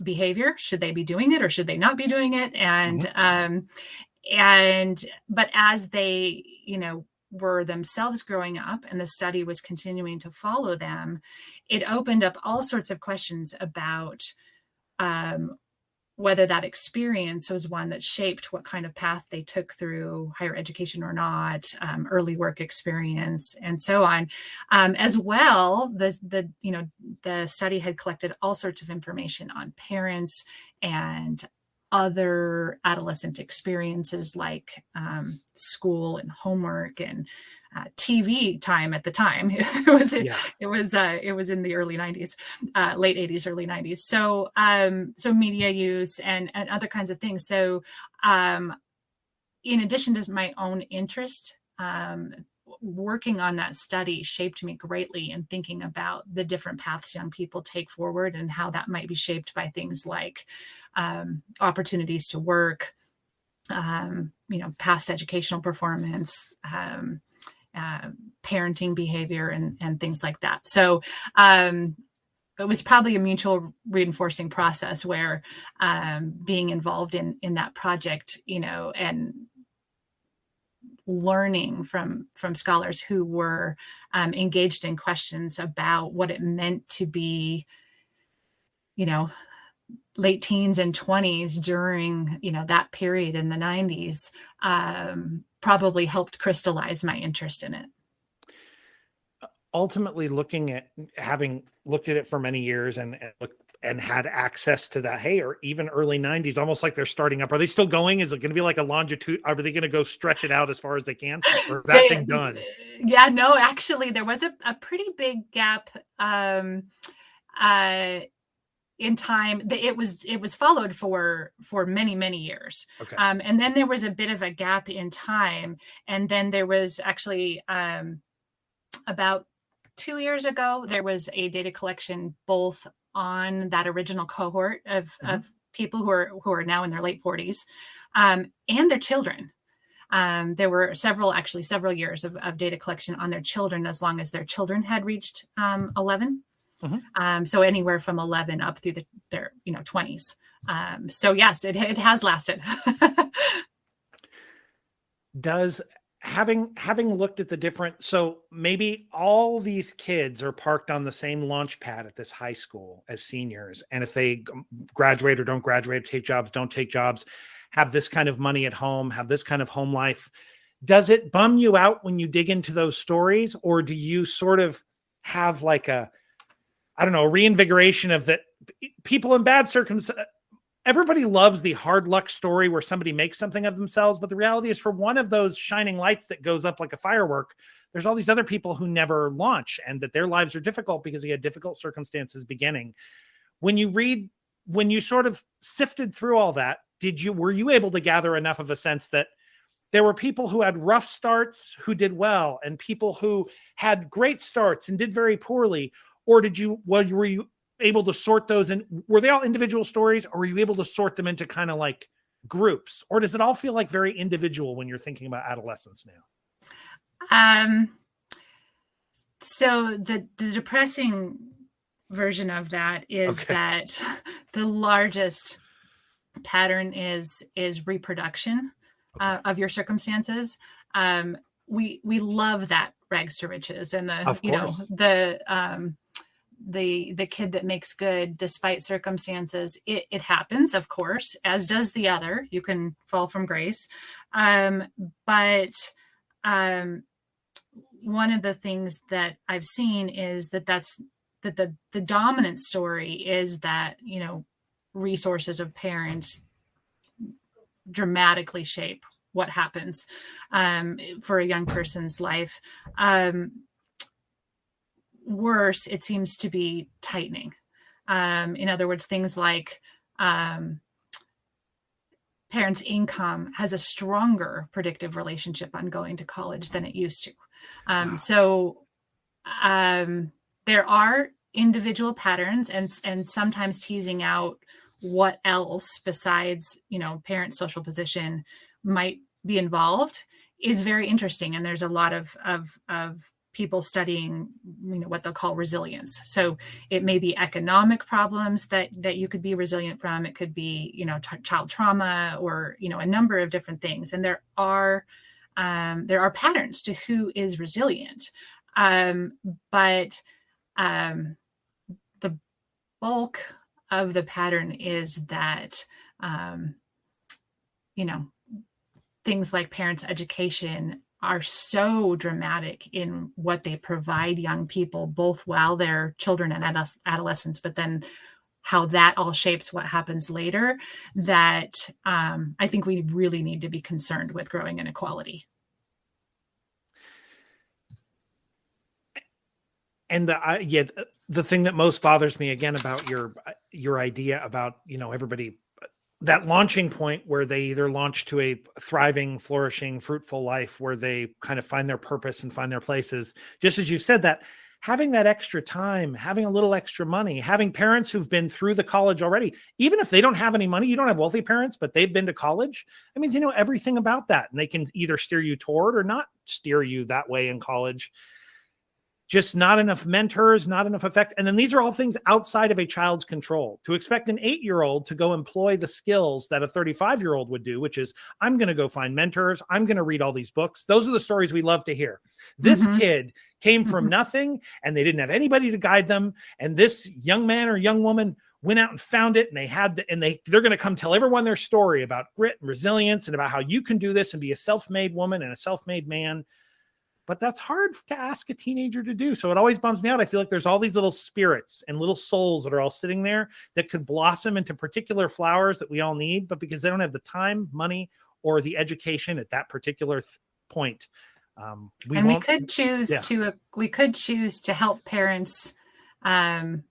behavior. Should they be doing it or should they not be doing it? But as they, were themselves growing up and the study was continuing to follow them, it opened up all sorts of questions about whether that experience was one that shaped what kind of path they took through higher education or not, early work experience, and so on. As well, the study had collected all sorts of information on parents and other adolescent experiences like school and homework and TV time at the time. It was in the early 90s, late 80s, early 90s. So media use and other kinds of things. So in addition to my own interest, working on that study shaped me greatly in thinking about the different paths young people take forward and how that might be shaped by things like opportunities to work, past educational performance, parenting behavior, and things like that. So it was probably a mutual reinforcing process where being involved in that project, and learning from scholars who were engaged in questions about what it meant to be, late teens and 20s during, that period in the 90s, probably helped crystallize my interest in it. Ultimately, having looked at it for many years and had access to that, or even early 90s, almost like they're starting up. Are they still going? Is it going to be like a longitude? Are they going to go stretch it out as far as they can? Or is that thing done? Yeah, no, actually, there was a pretty big gap in time. It was followed for many, many years. Okay. And then there was a bit of a gap in time. And then there was actually about 2 years ago, there was a data collection both on that original cohort of people who are now in their late 40s and their children. There were several years of data collection on their children, as long as their children had reached 11. So anywhere from 11 up through their 20s. So yes, it has lasted. Does having looked at the different, so maybe all these kids are parked on the same launch pad at this high school as seniors, and if they graduate or don't graduate, take jobs, don't take jobs, have this kind of money at home, have this kind of home life, does it bum you out when you dig into those stories, or do you sort of have like a reinvigoration of that? People in bad circumstances, everybody loves the hard luck story where somebody makes something of themselves. But the reality is, for one of those shining lights that goes up like a firework, there's all these other people who never launch, and that their lives are difficult because they had difficult circumstances beginning. When you sort of sifted through all that, were you able to gather enough of a sense that there were people who had rough starts who did well, and people who had great starts and did very poorly? Or were you able to sort those in? Were they all individual stories, or were you able to sort them into kind of like groups? Or does it all feel like very individual when you're thinking about adolescence now? So the depressing version of that is Okay. that the largest pattern is reproduction Okay. of your circumstances. We love that rags to riches, and Of course. the kid that makes good despite circumstances. It happens, of course, as does the other. You can fall from grace, but one of the things that I've seen is that the dominant story is that, resources of parents dramatically shape what happens for a young person's life. Worse, it seems to be tightening. In other words, things like parents' income has a stronger predictive relationship on going to college than it used to. Wow. So there are individual patterns, and sometimes teasing out what else besides, parents' social position might be involved is very interesting. And there's a lot of people studying, what they'll call resilience. So it may be economic problems that you could be resilient from. It could be, child trauma, or, a number of different things. And there are patterns to who is resilient. But the bulk of the pattern is that, things like parents' education are so dramatic in what they provide young people, both while they're children and adolescents, but then how that all shapes what happens later, that I think we really need to be concerned with growing inequality. And the thing that most bothers me again about your idea about, everybody, that launching point where they either launch to a thriving, flourishing, fruitful life where they kind of find their purpose and find their places. Just as you said, that having that extra time, having a little extra money, having parents who've been through the college already, even if they don't have any money, you don't have wealthy parents, but they've been to college. That means you know everything about that, and they can either steer you toward or not steer you that way in college. Just not enough mentors, not enough effect. And then these are all things outside of a child's control. To expect an 8-year-old to go employ the skills that a 35-year-old would do, which is, I'm going to go find mentors. I'm going to read all these books. Those are the stories we love to hear. This kid came from nothing, and they didn't have anybody to guide them. And this young man or young woman went out and found it, and they're going to come tell everyone their story about grit and resilience and about how you can do this and be a self-made woman and a self-made man. But that's hard to ask a teenager to do. So it always bums me out. I feel like there's all these little spirits and little souls that are all sitting there that could blossom into particular flowers that we all need, but because they don't have the time, money, or the education at that particular point. We could choose to help parents, in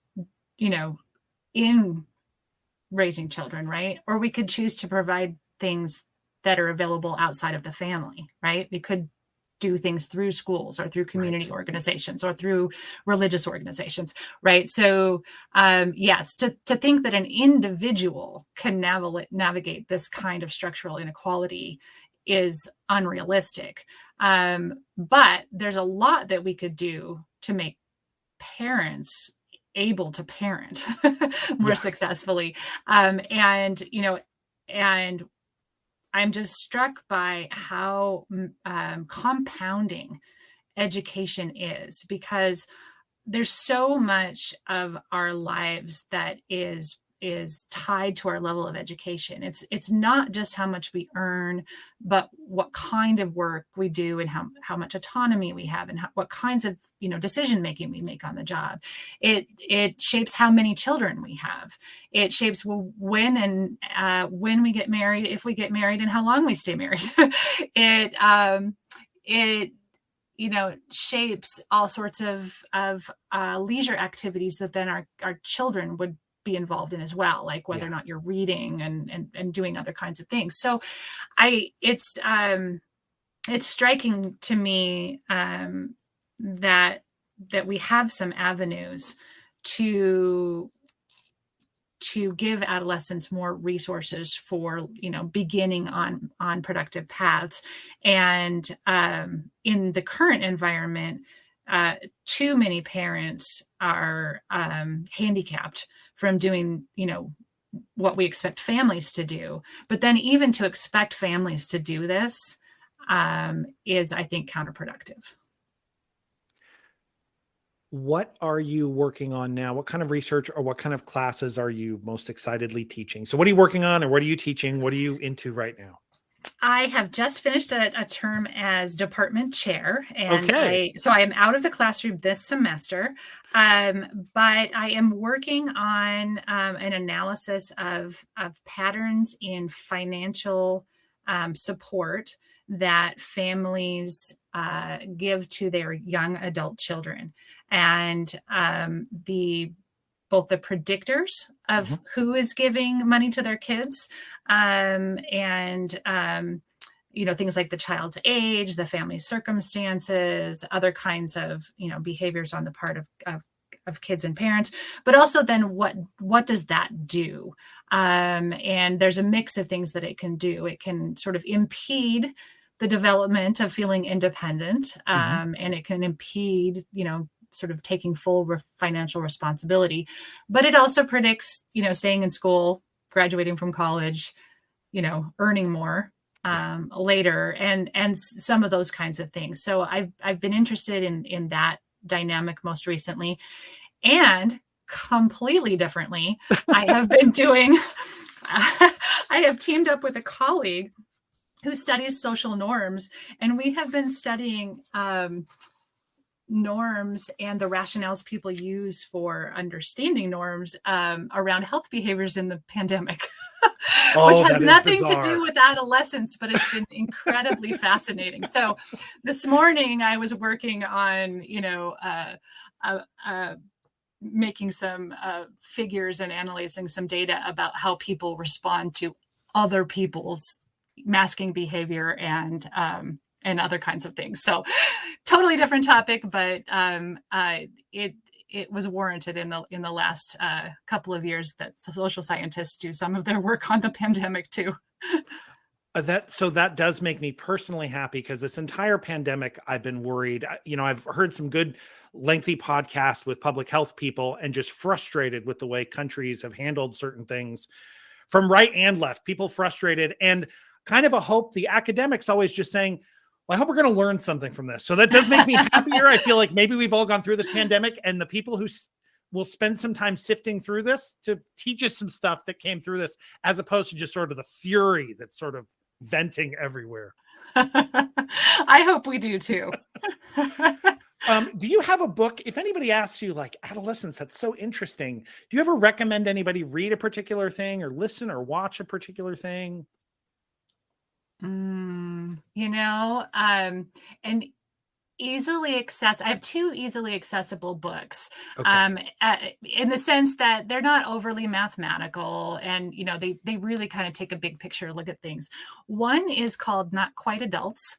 raising children, right? Or we could choose to provide things that are available outside of the family, right? We could do things through schools or through community organizations or through religious organizations, right? So yes, to think that an individual can navigate this kind of structural inequality is unrealistic. But there's a lot that we could do to make parents able to parent more successfully. And I'm just struck by how compounding education is, because there's so much of our lives that is tied to our level of education. It's not just how much we earn, but what kind of work we do and how much autonomy we have and what kinds of decision making we make on the job. It shapes how many children we have. It shapes when we get married, if we get married, and how long we stay married. It shapes all sorts of leisure activities that then our children would be involved in as well, like whether or not you're reading and doing other kinds of things. So it's striking to me that we have some avenues to give adolescents more resources for beginning on productive paths. And in the current environment, too many parents are handicapped from doing, what we expect families to do. But then even to expect families to do this is, I think, counterproductive. What are you working on now? What kind of research or what kind of classes are you most excitedly teaching? So what are you working on, or what are you teaching? What are you into right now? I have just finished a term as department chair, and Okay. I am out of the classroom this semester, but I am working on an analysis of patterns in financial support that families give to their young adult children, and both the predictors of who is giving money to their kids, and things like the child's age, the family circumstances, other kinds of behaviors on the part of kids and parents, but also then what does that do? And there's a mix of things that it can do. It can sort of impede the development of feeling independent, and it can impede sort of taking full financial responsibility. But it also predicts, staying in school, graduating from college, earning more later, and some of those kinds of things. So I've been interested in that dynamic most recently, and completely differently, I have been doing. I have teamed up with a colleague who studies social norms, and we have been studying norms and the rationales people use for understanding norms around health behaviors in the pandemic, which has nothing to do with adolescence, but it's been incredibly fascinating. So this morning I was working on, making some figures and analyzing some data about how people respond to other people's masking behavior and other kinds of things. So totally different topic, but it was warranted in the last couple of years that social scientists do some of their work on the pandemic too. That does make me personally happy, because this entire pandemic, I've been worried. I've heard some good lengthy podcasts with public health people and just frustrated with the way countries have handled certain things from right and left. People frustrated, and kind of a hope. The academics always just saying, well, I hope we're going to learn something from this. So that does make me happier. I feel like maybe we've all gone through this pandemic, and the people who will spend some time sifting through this to teach us some stuff that came through this, as opposed to just sort of the fury that's sort of venting everywhere. I hope we do too. Do you have a book? If anybody asks you, like, adolescence, that's so interesting, do you ever recommend anybody read a particular thing or listen or watch a particular thing? And easily accessible. I have two easily accessible books, in the sense that they're not overly mathematical, and they really kind of take a big picture look at things. One is called Not Quite Adults.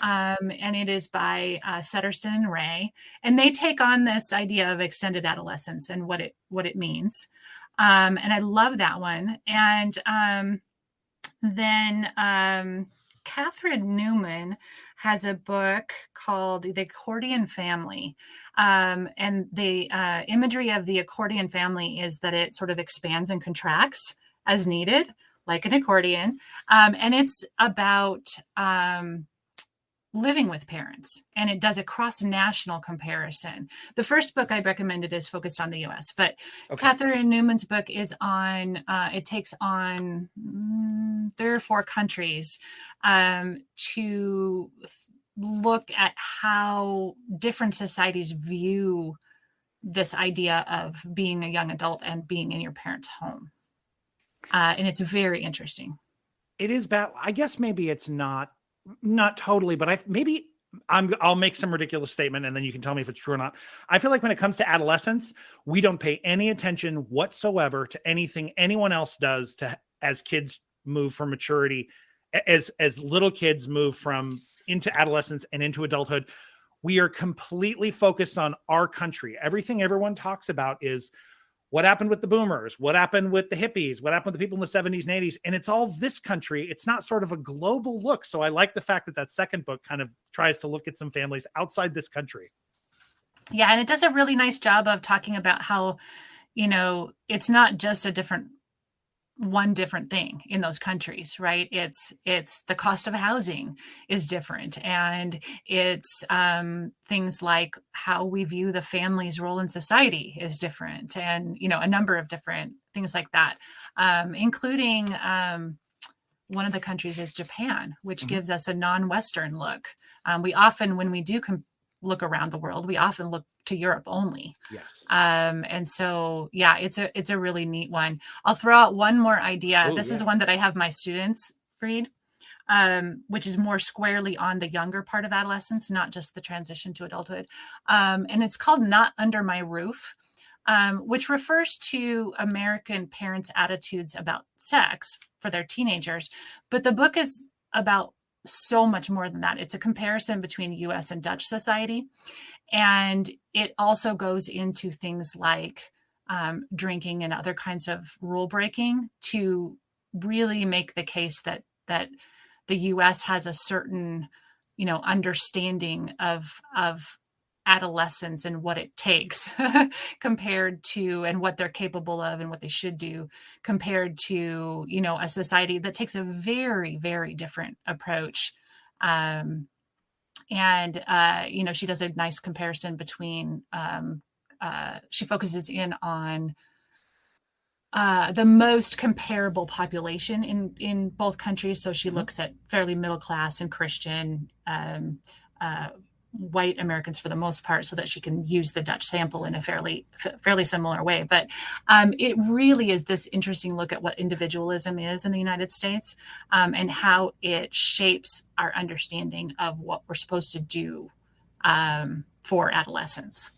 And it is by Settersten and Ray, and they take on this idea of extended adolescence and what it means. And I love that one. And then Catherine Newman has a book called The Accordion Family. And the imagery of the accordion family is that it sort of expands and contracts as needed, like an accordion. And it's about living with parents, and it does a cross-national comparison. The first book I recommended is focused on the US, but Catherine Newman's book is on, it takes on 3 or 4 countries to look at how different societies view this idea of being a young adult and being in your parents' home. And it's very interesting. It is bad. I guess maybe it's not totally, but I'll make some ridiculous statement, and then you can tell me if it's true or not. I feel like when it comes to adolescence, we don't pay any attention whatsoever to anything anyone else does as kids move from maturity, as little kids move into adolescence and into adulthood. We are completely focused on our country. Everything everyone talks about is what happened with the boomers, what happened with the hippies, what happened with the people in the 70s and 80s. And it's all this country. It's not sort of a global look. So I like the fact that second book kind of tries to look at some families outside this country. Yeah, and it does a really nice job of talking about how, it's not just one different thing in those countries, right? It's the cost of housing is different, and it's things like how we view the family's role in society is different, and a number of different things like that, including one of the countries is Japan, which gives us a non-Western look. We often, when we do look around the world, we often look to Europe only. Yes. And so, yeah, it's a really neat one. I'll throw out one more idea. This is one that I have my students read, which is more squarely on the younger part of adolescence, not just the transition to adulthood. And it's called Not Under My Roof, which refers to American parents' attitudes about sex for their teenagers. But the book is about so much more than that. It's a comparison between US and Dutch society. And it also goes into things like drinking and other kinds of rule breaking to really make the case that the US has a certain, understanding of adolescence and what it takes compared to, and what they're capable of and what they should do compared to, a society that takes a very, very different approach. She does a nice comparison between, she focuses in on the most comparable population in both countries. So she looks at fairly middle class and Christian, white Americans for the most part, so that she can use the Dutch sample in a fairly similar way. But it really is this interesting look at what individualism is in the United States, and how it shapes our understanding of what we're supposed to do for adolescents.